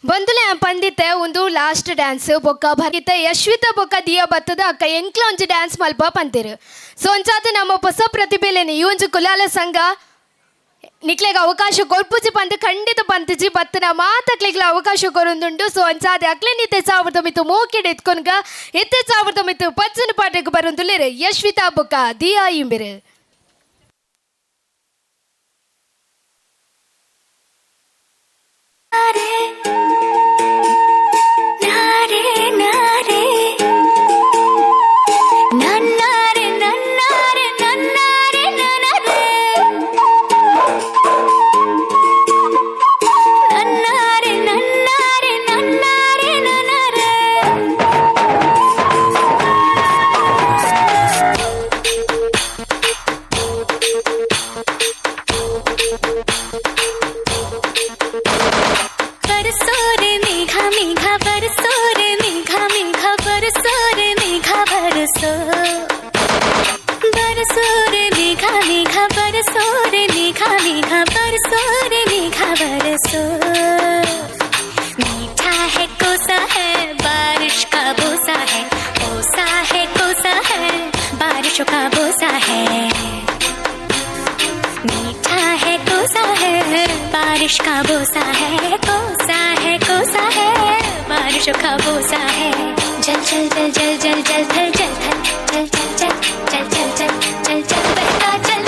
ಬಂದುಲೆ ಪಂದಿತ್ತೆ ಒಂದು ಲಾಸ್ಟ್ ಡ್ಯಾನ್ಸ್ ಬೊಕ್ಕ ಭರಿತೆ ಯಶ್ವಿತ ಬೊಕ್ಕ ದಿಯ ಬತ್ತದ ಅಕ್ಕ ಎಂಕ್ಲ ಒಂಜಿ ಡ್ಯಾನ್ಸ್ ಮಲ್ಪ ಪಂತಿರು ಸೊ ಒಂಚಾದ ನಮ್ಮ ಹೊಸ ಪ್ರತಿಭೆಲೇನೆ ಈ ಒಂಜು ಕುಲಾಲ ಸಂಘ ನಿಕ್ಲೆಗೆ ಅವಕಾಶ ಕೊಲ್ಪುಜಿ ಪಂತ ಖಂಡಿತ ಪಂತಿಜಿ ಬತ್ತನ ಮಾತಕ್ಲಿಗ್ಲ ಅವಕಾಶ ಕೊರೊಂದುಂಡು ಸೊ ಒಂಚಾದೆ ಅಕ್ಲೆ ನಿತ್ತೆ ಸಾವಿರದ ಮಿತ್ತು ಮೋಕಿಡ್ ಎತ್ಕೊನ್ಗ ಎತ್ತೆ ಸಾವಿರದ ಮಿತ್ತು ಪಚ್ಚನ ಪಾಠಕ್ಕೆ ಬರೊಂದುಲ್ಲೆರು ಯಶ್ವಿತಾ ಬೊಕ್ಕ ದಿಯಾ ಇಂಬಿರು मीठा है कोसा है बारिश का बोसा है कोसा है कोसा है बारिशों का बोसा है मीठा है कोसा है बारिश का बोसा है कोसा है कोसा है बारिशों का बोसा है जल जल जल जल जल जल जल जल जल जल जल जल जल जल जल जल बहता चल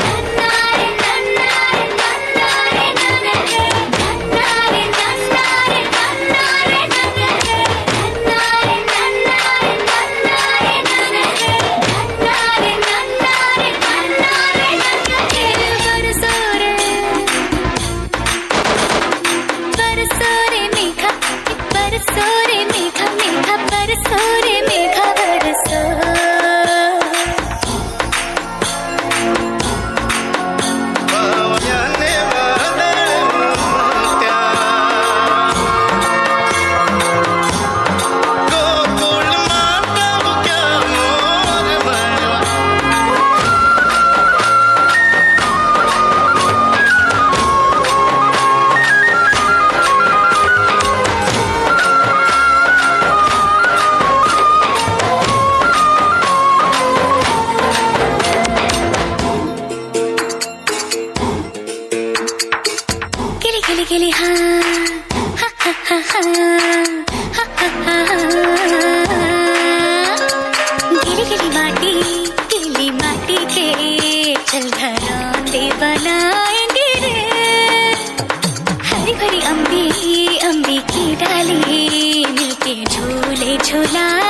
गिली हाँ गिली माटी के चल घरांदे बनाएंगे रे हरी भरी अम्बी की डाली मिलके झूले झूला